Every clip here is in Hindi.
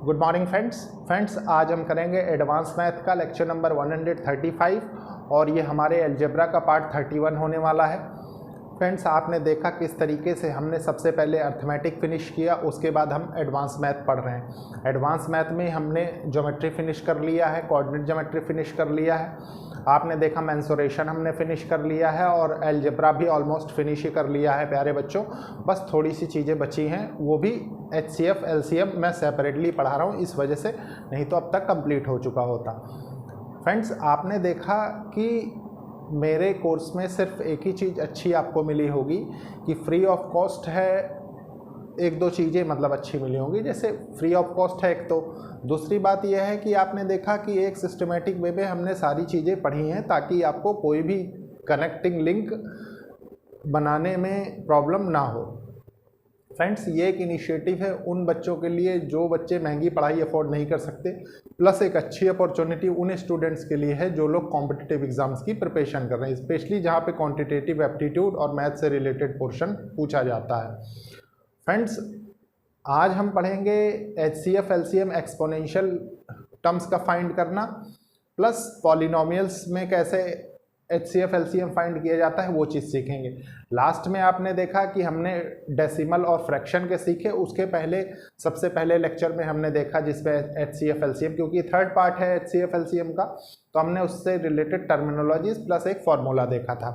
गुड मॉर्निंग फ्रेंड्स आज हम करेंगे एडवांस मैथ का लेक्चर नंबर 135 और ये हमारे अलजेब्रा का पार्ट 31 होने वाला है। फ्रेंड्स आपने देखा किस तरीके से हमने सबसे पहले अर्थमेटिक फिनिश किया, उसके बाद हम एडवांस मैथ पढ़ रहे हैं। एडवांस मैथ में हमने ज्योमेट्री फिनिश कर लिया है, कोऑर्डिनेट ज्योमेट्री फिनिश कर लिया है, आपने देखा मेंसुरेशन हमने फिनिश कर लिया है और अलजेब्रा भी ऑलमोस्ट फिनिश ही कर लिया है प्यारे बच्चों। बस थोड़ी सी चीज़ें बची हैं, वो भी HCF LCM मैं सेपरेटली पढ़ा रहा हूँ इस वजह से, नहीं तो अब तक कंप्लीट हो चुका होता। फ्रेंड्स आपने देखा कि मेरे कोर्स में सिर्फ एक ही चीज़ अच्छी आपको मिली होगी कि फ्री ऑफ कॉस्ट है। एक दो चीज़ें मतलब अच्छी मिली होंगी, जैसे फ्री ऑफ कॉस्ट है एक तो, दूसरी बात यह है कि आपने देखा कि एक सिस्टमेटिक वे में हमने सारी चीज़ें पढ़ी हैं ताकि आपको कोई भी कनेक्टिंग लिंक बनाने में प्रॉब्लम ना हो। फ्रेंड्स ये एक इनिशिएटिव है उन बच्चों के लिए जो बच्चे महंगी पढ़ाई अफोर्ड नहीं कर सकते, प्लस एक अच्छी अपॉर्चुनिटी उन स्टूडेंट्स के लिए है जो लोग कॉम्पिटिटिव एग्जाम्स की प्रिपरेशन कर रहे हैं, स्पेशली जहाँ पे क्वांटिटेटिव एप्टीट्यूड और मैथ से रिलेटेड पोर्शन पूछा जाता है। फ्रेंड्स आज हम पढ़ेंगे HCF LCM एक्सपोनेंशियल टर्म्स का फाइंड करना, प्लस पॉलिनोमियल्स में कैसे HCF LCM फाइंड किया जाता है वो चीज़ सीखेंगे। लास्ट में आपने देखा कि हमने डेसिमल और फ्रैक्शन के सीखे, उसके पहले सबसे पहले लेक्चर में हमने देखा जिसपे HCF LCM, क्योंकि थर्ड पार्ट है HCF LCM का, तो हमने उससे रिलेटेड टर्मिनोलॉजीज प्लस एक फॉर्मूला देखा था।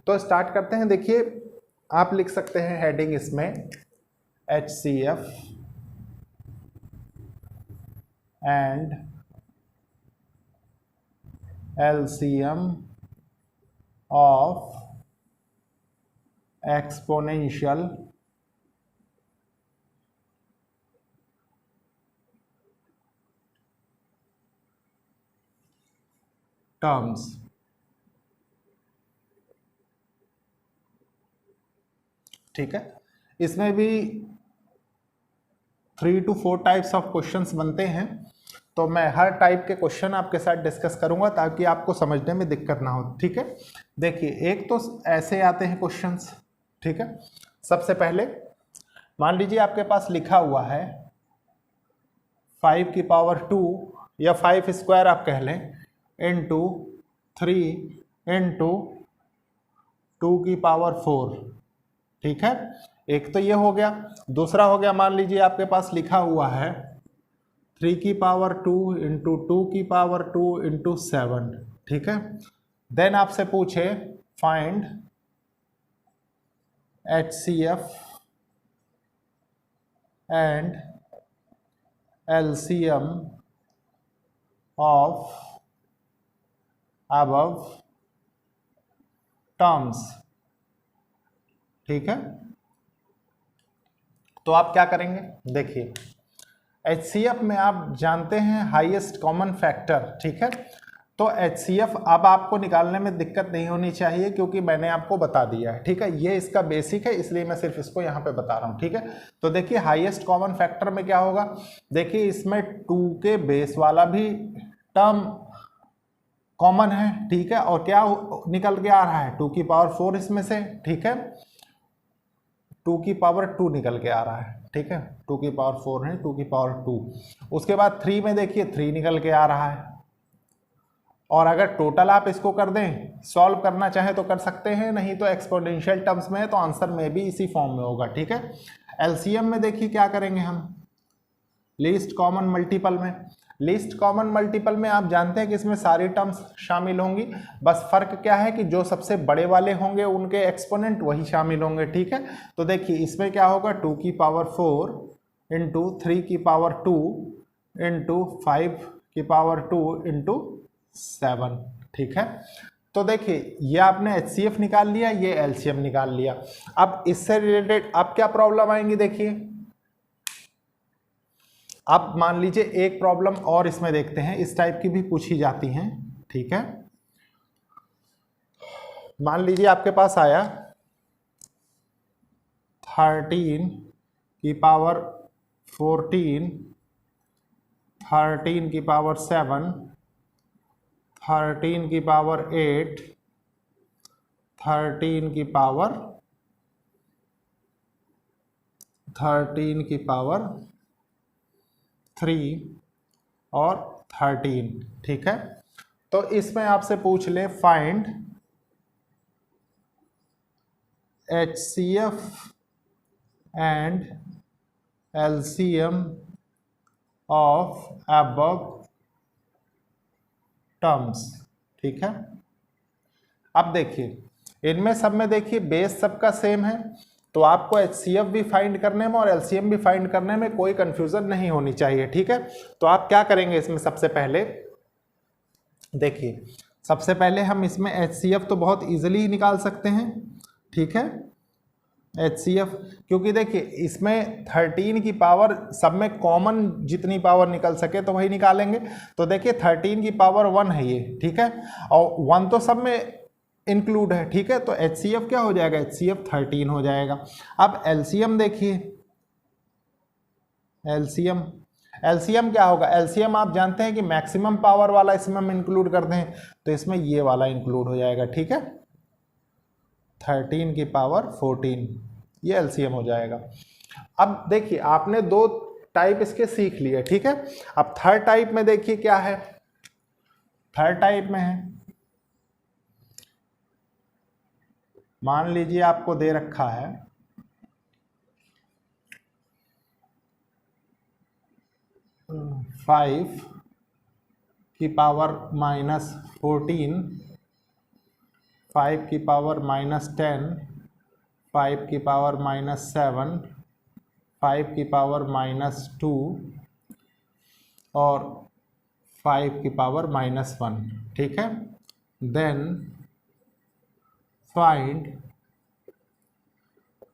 तो स्टार्ट करते हैं। देखिए आप लिख सकते हैं हेडिंग इसमें HCF and LCM of exponential terms। ठीक है, इसमें भी 3 to 4 टाइप्स ऑफ क्वेश्चंस बनते हैं, तो मैं हर टाइप के क्वेश्चन आपके साथ डिस्कस करूंगा ताकि आपको समझने में दिक्कत ना हो। ठीक है, देखिए एक तो ऐसे आते हैं क्वेश्चंस। ठीक है, सबसे पहले मान लीजिए आपके पास लिखा हुआ है 5 की पावर 2 या 5 स्क्वायर आप कह लें इंटू 3 इंटू 2 की पावर 4। ठीक है, एक तो ये हो गया। दूसरा हो गया, मान लीजिए आपके पास लिखा हुआ है 3 की पावर 2 इंटू 2 की पावर 2 इंटू 7। ठीक है, देन आपसे पूछे find HCF and LCM of above terms. ठीक है, तो आप क्या करेंगे, देखिए HCF में आप जानते हैं हाईएस्ट कॉमन फैक्टर। ठीक है, तो HCF अब आपको निकालने में दिक्कत नहीं होनी चाहिए क्योंकि मैंने आपको बता दिया है। ठीक है, ये इसका बेसिक है इसलिए मैं सिर्फ इसको यहाँ पे बता रहा हूँ। ठीक है, तो देखिए हाईएस्ट कॉमन फैक्टर में क्या होगा, देखिए इसमें 2 के बेस वाला भी टर्म कॉमन है। ठीक है, और क्या निकल के आ रहा है 2 की पावर 4 इसमें से। ठीक है, 2 की पावर 2 निकल के आ रहा है। ठीक है, 2 की पावर 4 है, 2 की पावर 2। उसके बाद 3 में देखिए 3 निकल के आ रहा है, और अगर टोटल आप इसको कर दें, सॉल्व करना चाहे तो कर सकते हैं, नहीं तो एक्सपोनेंशियल टर्म्स में है तो आंसर में भी इसी फॉर्म में होगा। ठीक है, LCM में देखिए क्या करेंगे हम, लीस्ट कॉमन मल्टीपल में। लीस्ट कॉमन मल्टीपल में आप जानते हैं कि इसमें सारी टर्म्स शामिल होंगी, बस फर्क क्या है कि जो सबसे बड़े वाले होंगे उनके एक्सपोनेंट वही शामिल होंगे। ठीक है, तो देखिए इसमें क्या होगा 2 की पावर 4 इंटू 3 की पावर 2 इंटू 5 की पावर 2 इंटू 7। ठीक है, तो देखिए ये आपने HCF निकाल लिया, ये LCM निकाल लिया। अब इससे रिलेटेड अब क्या प्रॉब्लम आएंगी, देखिए अब मान लीजिए एक प्रॉब्लम और इसमें देखते हैं, इस टाइप की भी पूछी जाती हैं। ठीक है, मान लीजिए आपके पास आया 13 की पावर 14, 13 की पावर 7, 13 की पावर 8, 13 की पावर 13 3 और 13, ठीक है। तो इसमें आपसे पूछ ले find HCF and LCM of above terms, ठीक है। अब देखिए इनमें सब में देखिए बेस सबका सेम है, तो आपको HCF भी फाइंड करने में और LCM भी फाइंड करने में कोई कंफ्यूजन नहीं होनी चाहिए, ठीक है। तो आप क्या करेंगे इसमें, सबसे पहले देखिए, सबसे पहले हम इसमें HCF तो बहुत इजीली निकाल सकते हैं, ठीक है। HCF क्योंकि देखिए इसमें 13 की पावर सब में कॉमन जितनी पावर निकल सके तो वही निकालेंगे। तो देखिए 13 की पावर 1 है ये, ठीक है, और 1 तो सब में इंक्लूड है, ठीक है। तो HCF क्या हो जाएगा, HCF 13 हो जाएगा। अब LCM देखिए, LCM क्या होगा, LCM आप जानते हैं कि मैक्सिमम पावर वाला इसमें हम इंक्लूड करते हैं, तो इसमें ये वाला इंक्लूड हो जाएगा, ठीक है। 13 की पावर 14, ये LCM हो जाएगा। अब देखिए आपने 2 टाइप इसके सीख लिए, ठीक है। अब थर्ड टाइप में देखिए क्या है, थर्ड टाइप में है, मान लीजिए आपको दे रखा है 5 की पावर -14, 5 की पावर -10, 5 की पावर -7, 5 की पावर -2 और 5 की पावर -1, ठीक है। Then find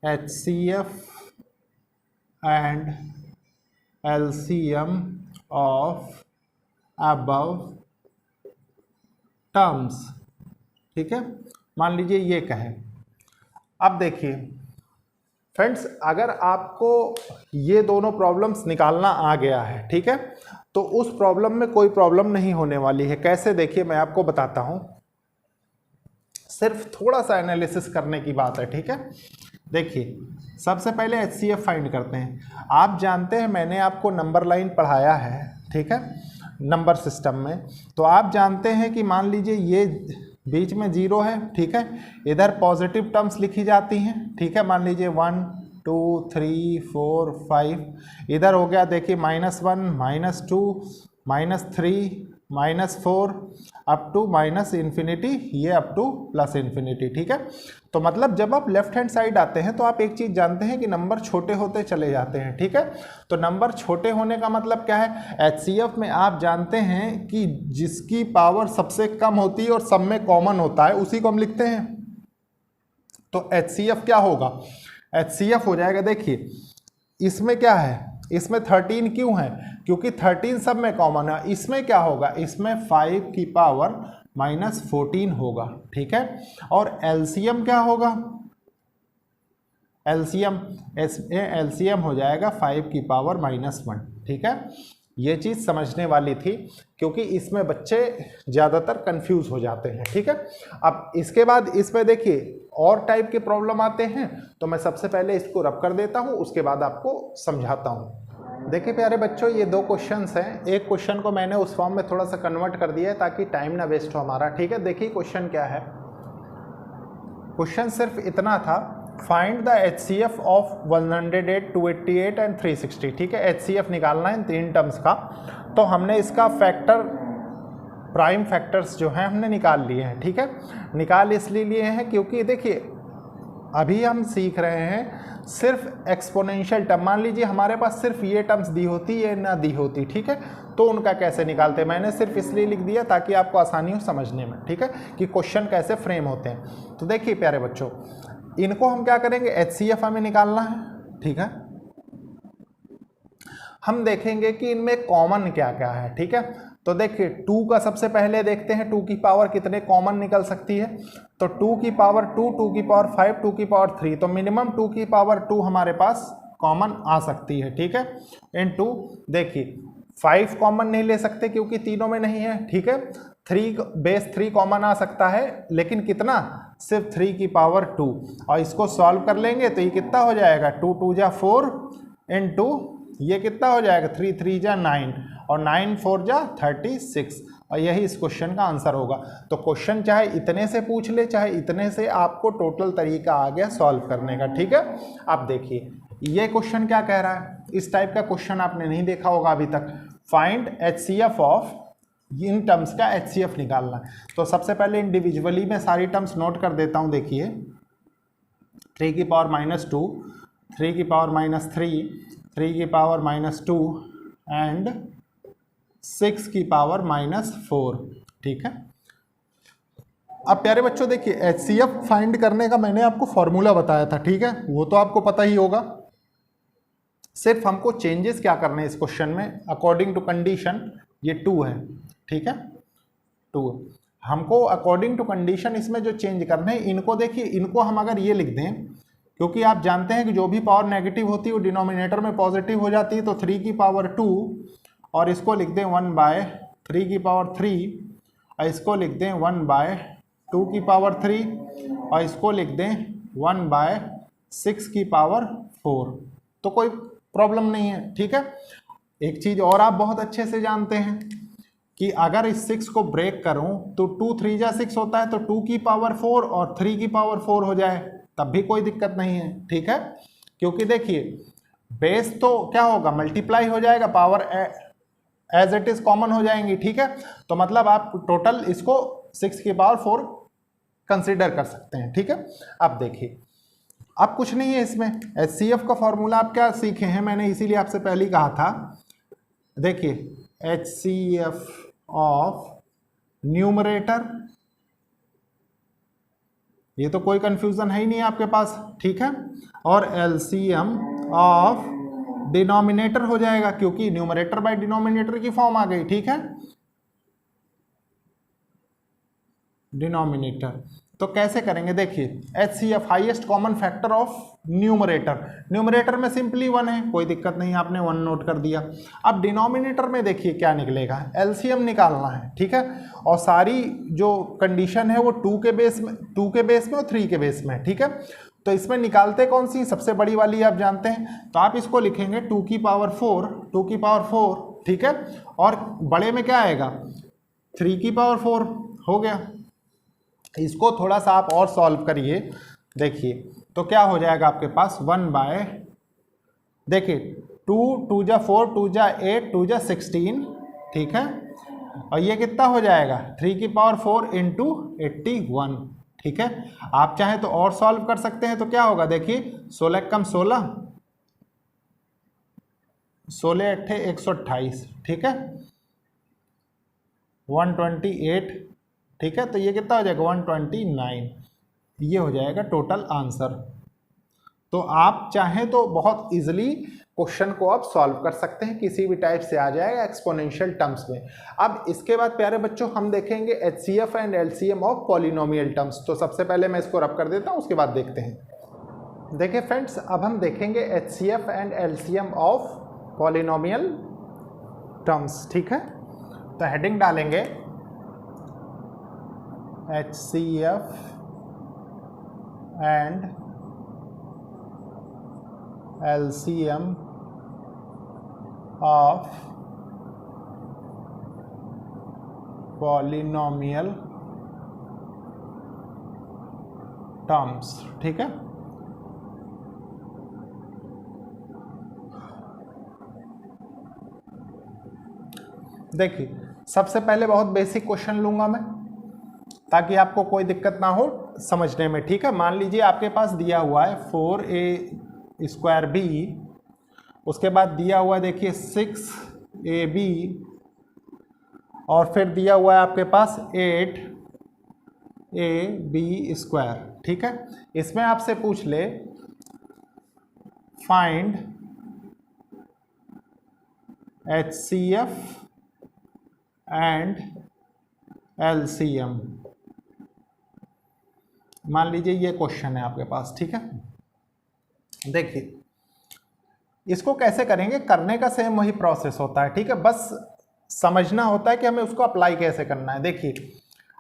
HCF and LCM of above terms, ठीक है। मान लीजिए ये कहे। अब देखिए फ्रेंड्स, अगर आपको ये दोनों प्रॉब्लम्स निकालना आ गया है, ठीक है, तो उस प्रॉब्लम में कोई प्रॉब्लम नहीं होने वाली है। कैसे, देखिए मैं आपको बताता हूं, सिर्फ थोड़ा सा एनालिसिस करने की बात है, ठीक है। देखिए सबसे पहले HCF फाइंड करते हैं। आप जानते हैं मैंने आपको नंबर लाइन पढ़ाया है, ठीक है, नंबर सिस्टम में। तो आप जानते हैं कि मान लीजिए ये बीच में 0 है, ठीक है, इधर पॉजिटिव टर्म्स लिखी जाती हैं, ठीक है। मान लीजिए 1 2 3 4 5, इधर हो गया देखिए -1 -2 -3 -4 अप टू -इन्फिनिटी, ये अप टू +इन्फिनिटी, ठीक है। तो मतलब जब आप लेफ्ट हैंड साइड आते हैं तो आप एक चीज़ जानते हैं कि नंबर छोटे होते चले जाते हैं, ठीक है। तो नंबर छोटे होने का मतलब क्या है, HCF में आप जानते हैं कि जिसकी पावर सबसे कम होती है और सब में कॉमन होता है उसी को हम लिखते हैं। तो HCF क्या होगा, HCF हो जाएगा, देखिए इसमें क्या है, इसमें 13 क्यों है, क्योंकि 13 सब में कॉमन है। इसमें क्या होगा, इसमें 5 की पावर -14 होगा, ठीक है। और LCM क्या होगा, LCM हो जाएगा 5 की पावर -1, ठीक है। ये चीज़ समझने वाली थी क्योंकि इसमें बच्चे ज़्यादातर कंफ्यूज हो जाते हैं, ठीक है। अब इसके बाद इसमें देखिए और टाइप के प्रॉब्लम आते हैं, तो मैं सबसे पहले इसको रब कर देता हूँ, उसके बाद आपको समझाता हूँ। देखिए प्यारे बच्चों, ये 2 क्वेश्चंस हैं। एक क्वेश्चन को मैंने उस फॉर्म में थोड़ा सा कन्वर्ट कर दिया है ताकि टाइम ना वेस्ट हो हमारा, ठीक है। देखिए क्वेश्चन क्या है, क्वेश्चन सिर्फ इतना था, find the HCF of 108, 288 and 360, ठीक है। HCF निकालना है इन 3 टर्म्स का। तो हमने इसका फैक्टर, प्राइम फैक्टर्स जो हैं हमने निकाल लिए हैं, ठीक है। निकाल इसलिए लिए हैं क्योंकि देखिए अभी हम सीख रहे हैं सिर्फ एक्सपोनेंशियल टर्म। मान लीजिए हमारे पास सिर्फ ये टर्म्स दी होती, ये ना दी होती, ठीक है, तो उनका कैसे निकालते। मैंने सिर्फ इसलिए लिख दिया ताकि आपको आसानी हो समझने में, ठीक है, कि क्वेश्चन कैसे फ्रेम होते हैं। तो देखिए प्यारे बच्चों, इनको हम क्या करेंगे, HCF हमें निकालना है, ठीक है। हम देखेंगे कि इनमें कॉमन क्या क्या है, ठीक है। तो देखिए 2 का सबसे पहले देखते हैं 2 की पावर कितने कॉमन निकल सकती है। तो 2 की पावर 2, 2 की पावर 5, 2 की पावर 3, तो मिनिमम 2 की पावर 2 हमारे पास कॉमन आ सकती है, ठीक है। इनटू देखिए 5 कॉमन नहीं ले सकते क्योंकि तीनों में नहीं है, ठीक है। 3 बेस 3 कॉमन आ सकता है, लेकिन कितना, सिर्फ 3 की पावर 2। और इसको सॉल्व कर लेंगे तो ये कितना हो जाएगा, 2 2 जा 4 इंटू ये कितना हो जाएगा 3 3 जा 9 और 9 4 जा 36 और यही इस क्वेश्चन का आंसर होगा। तो क्वेश्चन चाहे इतने से पूछ ले चाहे इतने से, आपको टोटल तरीका आ गया सॉल्व करने का। ठीक है, आप देखिए ये क्वेश्चन क्या कह रहा है, इस टाइप का क्वेश्चन आपने नहीं देखा होगा अभी तक। Find HCF of, in terms का HCF निकालना है। तो सबसे पहले इंडिविजुअली मैं सारी टर्म्स नोट कर देता हूं। देखिए 3 की पावर -2, 3 की पावर -3, 3 की पावर -2 एंड 6 की पावर -4। ठीक है, अब प्यारे बच्चों देखिए HCF फाइंड करने का मैंने आपको फॉर्मूला बताया था। ठीक है, वो तो आपको पता ही होगा। सिर्फ हमको चेंजेस क्या करने हैं इस क्वेश्चन में, अकॉर्डिंग टू कंडीशन ये 2 है। ठीक है, 2 हमको अकॉर्डिंग टू कंडीशन इसमें जो चेंज करने हैं, इनको देखिए, इनको हम अगर ये लिख दें, क्योंकि आप जानते हैं कि जो भी पावर नेगेटिव होती है वो डिनोमिनेटर में पॉजिटिव हो जाती है। तो 3 की पावर 2 और इसको लिख दें 1/3 की पावर 3 और इसको लिख दें 1/2 की पावर 3 और इसको लिख दें 1/6 की पावर 4। तो कोई प्रॉब्लम नहीं है। ठीक है, एक चीज और आप बहुत अच्छे से जानते हैं कि अगर इस 6 को ब्रेक करूं तो 2 3 जा 6 होता है, तो 2 की पावर 4 और 3 की पावर 4 हो जाए तब भी कोई दिक्कत नहीं है। ठीक है, क्योंकि देखिए बेस तो क्या होगा, मल्टीप्लाई हो जाएगा, power as it is common हो जाएंगी। ठीक है, तो मतलब आप टोटल इसको 6 की पावर 4 कंसिडर कर सकते हैं। ठीक है, अब देखिए अब कुछ नहीं है इसमें, HCF का फॉर्मूला आप क्या सीखे हैं, मैंने इसीलिए आपसे पहले ही कहा था। देखिए HCF ऑफ न्यूमरेटर, ये तो कोई कंफ्यूजन है ही नहीं आपके पास। ठीक है, और LCM ऑफ डिनोमिनेटर हो जाएगा, क्योंकि न्यूमरेटर बाय डिनोमिनेटर की फॉर्म आ गई। ठीक है, डिनोमिनेटर तो कैसे करेंगे, देखिए HCF highest common factor of numerator, numerator में सिंपली 1 है, कोई दिक्कत नहीं, आपने 1 नोट कर दिया। अब डिनोमिनेटर में देखिए क्या निकलेगा, LCM निकालना है। ठीक है, और सारी जो कंडीशन है वो 2 के बेस में और 3 के बेस में। ठीक है, तो इसमें निकालते कौन सी, सबसे बड़ी वाली आप जानते हैं, तो आप इसको लिखेंगे 2 की पावर 4। ठीक है, और बड़े में क्या आएगा 3 की पावर 4 हो गया। इसको थोड़ा सा आप और सॉल्व करिए, देखिए तो क्या हो जाएगा आपके पास 1/, देखिए 2 2 जा 4, 2 जा 8, 2 जा 16। ठीक है, और ये कितना हो जाएगा 3 की पावर 4 इंटू 81। ठीक है, आप चाहें तो और सॉल्व कर सकते हैं, तो क्या होगा देखिए 16 कम 16, 16 अट्ठे 128। ठीक है, 128। ठीक है, तो ये कितना हो जाएगा 129, ये हो जाएगा टोटल आंसर। तो आप चाहें तो बहुत इजीली क्वेश्चन को आप सॉल्व कर सकते हैं, किसी भी टाइप से आ जाएगा एक्सपोनेंशियल टर्म्स में। अब इसके बाद प्यारे बच्चों हम देखेंगे HCF and LCM of polynomial terms. तो सबसे पहले मैं इसको रब कर देता हूं, उसके बाद देखते हैं। देखिए फ्रेंड्स, अब हम देखेंगे HCF and LCM of polynomial terms. ठीक है, तो हेडिंग डालेंगे HCF and LCM of polynomial terms. ठीक है, देखिए सबसे पहले बहुत बेसिक क्वेश्चन लूंगा मैं, ताकि आपको कोई दिक्कत ना हो समझने में। ठीक है, मान लीजिए आपके पास दिया हुआ है 4a²b, उसके बाद दिया हुआ है देखिए 6ab, और फिर दिया हुआ है आपके पास 8ab²। ठीक है, इसमें आपसे पूछ ले फाइंड HCF एंड LCM, मान लीजिए ये क्वेश्चन है आपके पास। ठीक है, देखिए इसको कैसे करेंगे, करने का सेम वही प्रोसेस होता है। ठीक है, बस समझना होता है कि हमें उसको अप्लाई कैसे करना है। देखिए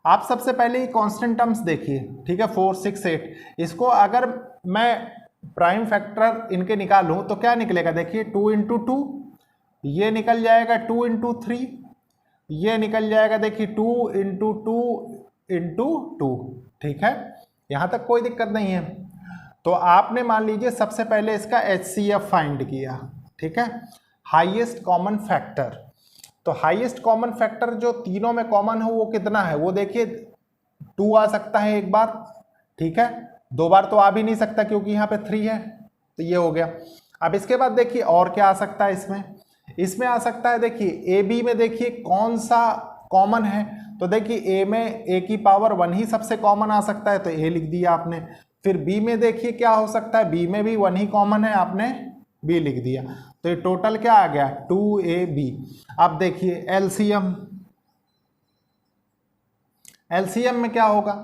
आप सबसे पहले ये कांस्टेंट टर्म्स देखिए। ठीक है, 4 6 8, इसको अगर मैं प्राइम फैक्टर इनके निकालूं तो क्या निकलेगा, देखिए 2 इंटू 2, ये निकल जाएगा 2 इंटू 3, ये निकल जाएगा देखिए 2 इंटू 2 इंटू 2, ठीक है, यहाँ तक कोई दिक्कत नहीं है। तो आपने मान लीजिए सबसे पहले इसका HCF फाइंड किया, ठीक है, हाईएस्ट कॉमन फैक्टर। तो हाईएस्ट कॉमन फैक्टर जो तीनों में कॉमन है वो कितना है, वो देखिए 2 आ सकता है एक बार, ठीक है, 2 बार तो आ भी नहीं सकता क्योंकि यहाँ पे 3 है, तो ये हो गया। अब इसके बाद देखिए और क्या आ सकता है इसमें आ सकता है, देखिए AB में देखिए कौन सा कॉमन है, तो देखिए A में A की पावर 1 ही सबसे कॉमन आ सकता है, तो A लिख दिया आपने। फिर B में देखिए क्या हो सकता है, B में भी 1 ही कॉमन है, आपने B लिख दिया। तो ये टोटल क्या आ गया 2AB। अब देखिए एलसीएम में क्या होगा,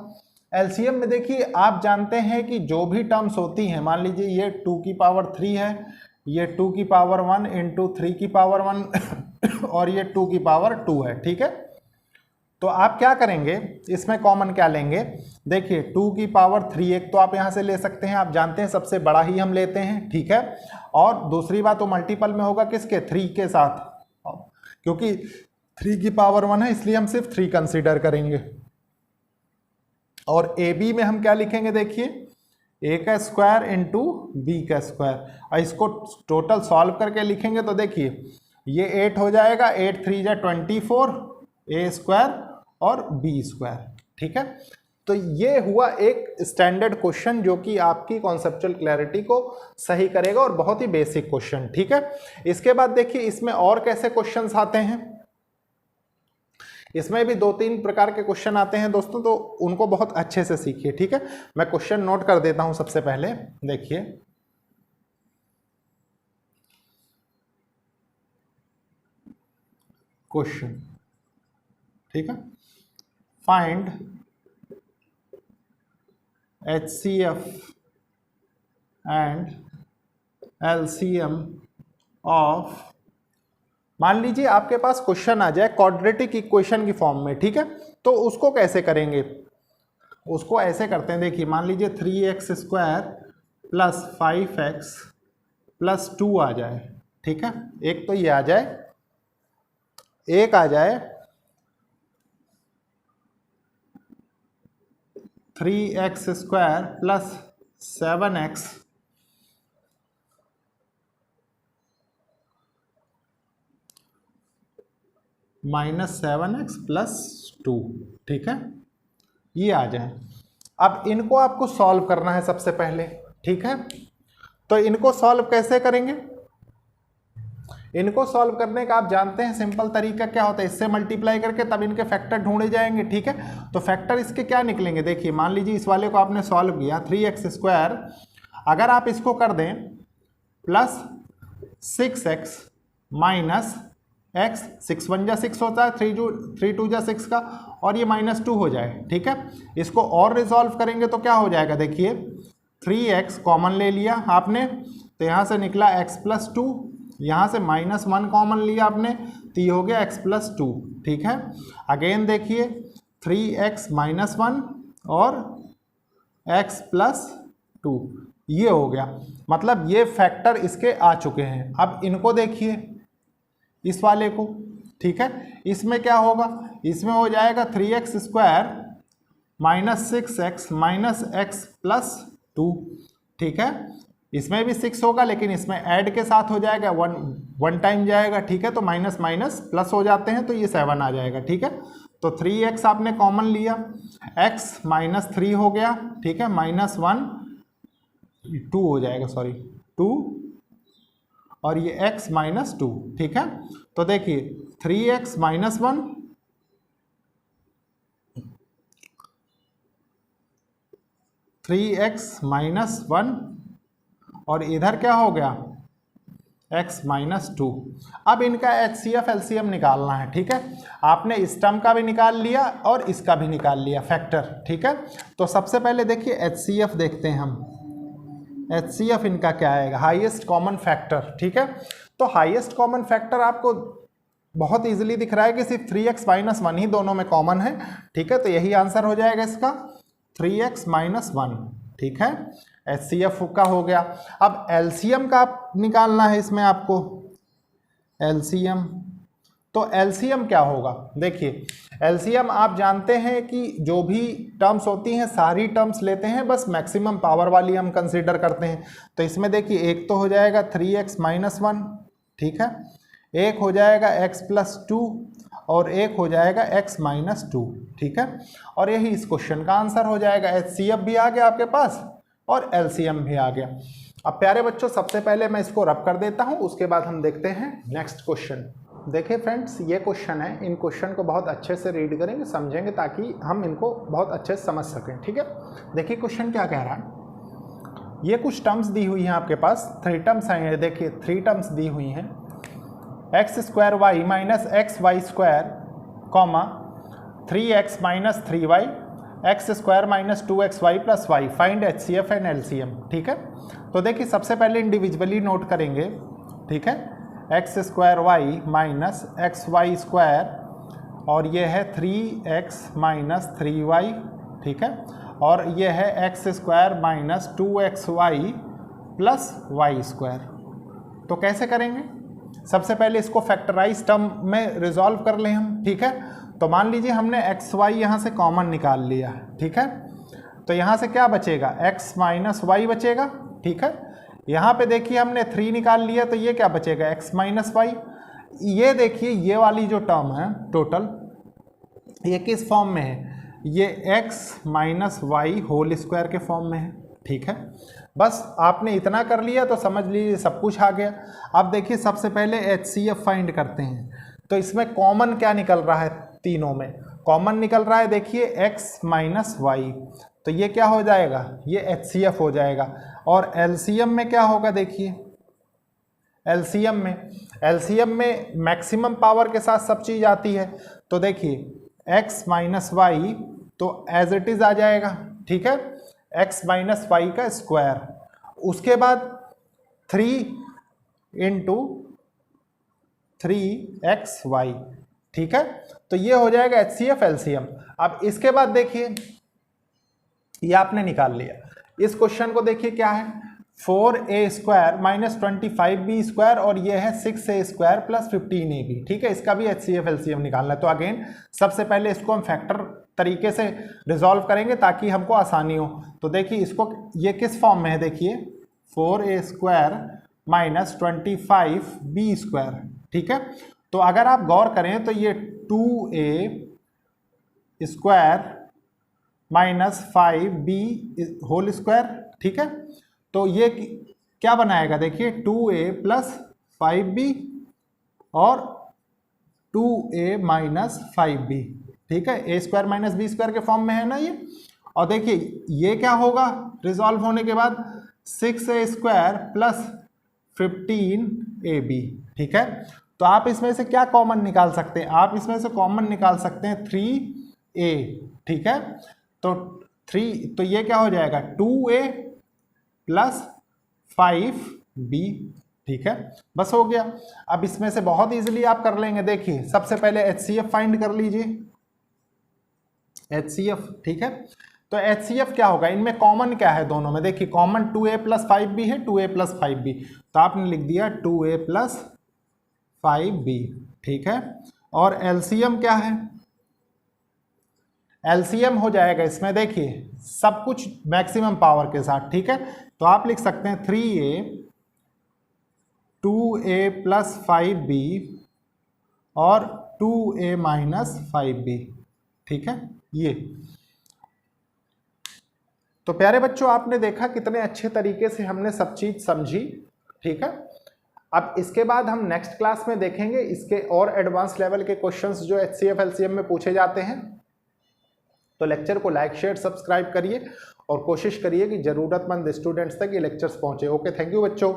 एलसीएम में देखिए आप जानते हैं कि जो भी टर्म्स होती हैं, मान लीजिए ये 2 की पावर 3 है, ये 2 की पावर 1 इंटू 3 की पावर 1 और ये 2 की पावर 2 है, ठीक है। तो आप क्या करेंगे, इसमें कॉमन क्या लेंगे, देखिए 2 की पावर 3 एक तो आप यहाँ से ले सकते हैं, आप जानते हैं सबसे बड़ा ही हम लेते हैं, ठीक है। और दूसरी बात, वो मल्टीपल में होगा किसके, 3 के साथ, क्योंकि 3 की पावर 1 है इसलिए हम सिर्फ 3 कंसीडर करेंगे। और AB में हम क्या लिखेंगे, देखिए A का स्क्वायर इंटू B का स्क्वायर, और इसको टोटल सॉल्व करके लिखेंगे तो देखिए ये 8 हो जाएगा, 8 3 जा 24, A स्क्वायर और B स्क्वायर, ठीक है। तो ये हुआ एक स्टैंडर्ड क्वेश्चन जो कि आपकी कॉन्सेप्चुअल क्लैरिटी को सही करेगा और बहुत ही बेसिक क्वेश्चन, ठीक है। इसके बाद देखिए इसमें और कैसे क्वेश्चंस आते हैं, इसमें भी 2-3 प्रकार के क्वेश्चन आते हैं दोस्तों, तो उनको बहुत अच्छे से सीखिए, ठीक है। मैं क्वेश्चन नोट कर देता हूं सबसे पहले, देखिए क्वेश्चन, ठीक है, find HCF and LCM of, मान लीजिए आपके पास क्वेश्चन आ जाए क्वाड्रेटिक इक्वेशन की फॉर्म में, ठीक है। तो उसको कैसे करेंगे, उसको ऐसे करते हैं, देखिए मान लीजिए 3x square plus 5x plus 2 आ जाए, ठीक है, एक तो ये आ जाए, एक आ जाए 3x square plus 7x minus 7x plus 2, ठीक है, ये आ जाए। अब इनको आपको सॉल्व करना है सबसे पहले, ठीक है। तो इनको सॉल्व कैसे करेंगे, इनको सॉल्व करने का आप जानते हैं सिंपल तरीका क्या होता है, इससे मल्टीप्लाई करके तब इनके फैक्टर ढूंढे जाएंगे, ठीक है। तो फैक्टर इसके क्या निकलेंगे, देखिए मान लीजिए इस वाले को आपने सॉल्व किया 3x स्क्वायर, अगर आप इसको कर दें प्लस 6x माइनस x, 6 1 जा 6 होता है, 3 2 जा 6 का, और ये माइनस 2 हो जाए, ठीक है। इसको और रिजॉल्व करेंगे तो क्या हो जाएगा, देखिए 3x कॉमन ले लिया आपने, तो यहाँ से निकला x प्लस 2, यहाँ से माइनस 1 कॉमन लिया आपने, तो ये हो गया x प्लस 2, ठीक है। अगेन देखिए 3x माइनस 1 और x प्लस 2, ये हो गया, मतलब ये फैक्टर इसके आ चुके हैं। अब इनको देखिए इस वाले को, ठीक है, इसमें क्या होगा, इसमें हो जाएगा 3x square minus 6x minus x plus 2, ठीक है। इसमें भी 6 होगा लेकिन इसमें ऐड के साथ हो जाएगा, 1 टाइम जाएगा, ठीक है। तो माइनस माइनस प्लस हो जाते हैं, तो ये 7 आ जाएगा, ठीक है। तो 3x आपने कॉमन लिया, x माइनस 3 हो गया, ठीक है, माइनस 1 2 हो जाएगा, सॉरी 2, और ये x माइनस 2, ठीक है। तो देखिए 3x माइनस 1, 3x माइनस 1, और इधर क्या हो गया x माइनस 2। अब इनका HCF LCM निकालना है, ठीक है। आपने इस टर्म का भी निकाल लिया और इसका भी निकाल लिया फैक्टर, ठीक है। तो सबसे पहले देखिए HCF देखते हैं हम, HCF इनका क्या आएगा, हाईएस्ट कॉमन फैक्टर, ठीक है। तो हाईएस्ट कॉमन फैक्टर आपको बहुत इजीली दिख रहा है कि सिर्फ 3x माइनस 1 ही दोनों में कॉमन है, ठीक है। तो यही आंसर हो जाएगा इसका 3x माइनस 1, ठीक है। HCF का हो गया। अब LCM का निकालना है इसमें आपको, LCM। तो LCM क्या होगा, देखिए LCM आप जानते हैं कि जो भी टर्म्स होती हैं सारी टर्म्स लेते हैं, बस मैक्सिमम पावर वाली हम कंसीडर करते हैं। तो इसमें देखिए एक तो हो जाएगा 3x - 1, ठीक है, एक हो जाएगा x + 2 और एक हो जाएगा x - 2, ठीक है। और यही इस क्वेश्चन का आंसर हो जाएगा। HCF भी आ गया आपके पास और LCM भी आ गया। अब प्यारे बच्चों सबसे पहले मैं इसको रब कर देता हूं, उसके बाद हम देखते हैं नेक्स्ट क्वेश्चन। देखिए फ्रेंड्स ये क्वेश्चन है, इन क्वेश्चन को बहुत अच्छे से रीड करेंगे, समझेंगे, ताकि हम इनको बहुत अच्छे से समझ सकें, ठीक है। देखिए क्वेश्चन क्या कह रहा है, ये कुछ टर्म्स दी हुई हैं आपके पास, 3 टर्म्स हैं, देखिए 3 टर्म्स दी हुई हैं, x² y - xy², 3x - 3y, x² - 2xy + y, find HCF and LCM, ठीक है। तो देखिए सबसे पहले इंडिविजुअली नोट करेंगे, ठीक है, x² y - xy² और ये है 3x - 3y, ठीक है, और ये है x² - 2xy + y²। तो कैसे करेंगे, सबसे पहले इसको फैक्टराइज टर्म में रिजॉल्व कर लें हम, ठीक है। तो मान लीजिए हमने xy यहाँ से कॉमन निकाल लिया, ठीक है, तो यहाँ से क्या बचेगा, x - y बचेगा, ठीक है। यहाँ पे देखिए हमने 3 निकाल लिया, तो ये क्या बचेगा, x - y। ये देखिए ये वाली जो टर्म है टोटल, ये किस फॉर्म में है, ये x - y होल स्क्वायर के फॉर्म में है, ठीक है। बस आपने इतना कर लिया तो समझ लीजिए सब कुछ आ गया। अब देखिए सबसे पहले HCF फाइंड करते हैं, तो इसमें कॉमन क्या निकल रहा है, तीनों में कॉमन निकल रहा है, देखिए x - y, तो ये क्या हो जाएगा, ये HCF हो जाएगा। और LCM में क्या होगा, देखिए LCM में मैक्सिमम पावर के साथ सब चीज़ आती है, तो देखिए x - y तो एज इट इज़ आ जाएगा, ठीक है, x - y का स्क्वायर, उसके बाद 3 × 3xy, ठीक है। तो ये हो जाएगा HCF LCM। अब इसके बाद देखिए ये आपने निकाल लिया, इस क्वेश्चन को देखिए क्या है, 4a² - 25b² और ये है 6a² + 15ab, ठीक है, इसका भी HCF LCM निकालना है। तो अगेन सबसे पहले इसको हम फैक्टर तरीके से रिजॉल्व करेंगे ताकि हमको आसानी हो। तो देखिए इसको, ये किस फॉर्म में है, देखिए 4a² - 25b², ठीक है। तो अगर आप गौर करें तो ये 2a² - 5b², ठीक है। तो ये क्या बनाएगा, देखिए 2a + 5b और 2a - 5b, ठीक है, a² - b² के फॉर्म में है ना ये। और देखिए ये क्या होगा रिजॉल्व होने के बाद, 6a² + 15ab, ठीक है। तो आप इसमें से क्या कॉमन निकाल सकते हैं, आप इसमें से कॉमन निकाल सकते हैं 3a, ठीक है। तो ये क्या हो जाएगा, 2a + 5b, ठीक है, बस हो गया। अब इसमें से बहुत इजीली आप कर लेंगे, देखिए सबसे पहले HCF फाइंड कर लीजिए, HCF, ठीक है। तो HCF क्या होगा, इनमें कॉमन क्या है दोनों में, देखिए कॉमन 2a + 5b है, 2a + 5b, तो आपने लिख दिया 2a + 5b, ठीक है। और LCM क्या है, LCM हो जाएगा इसमें, देखिए सब कुछ मैक्सिमम पावर के साथ, ठीक है। तो आप लिख सकते हैं 3a 2a + 5b और 2a - 5b, ठीक है। ये तो प्यारे बच्चों आपने देखा कितने अच्छे तरीके से हमने सब चीज समझी, ठीक है। अब इसके बाद हम नेक्स्ट क्लास में देखेंगे इसके और एडवांस लेवल के क्वेश्चंस जो HCF LCM में पूछे जाते हैं। तो लेक्चर को लाइक शेयर सब्सक्राइब करिए और कोशिश करिए कि ज़रूरतमंद स्टूडेंट्स तक ये लेक्चर्स पहुंचे। ओके, थैंक यू बच्चों।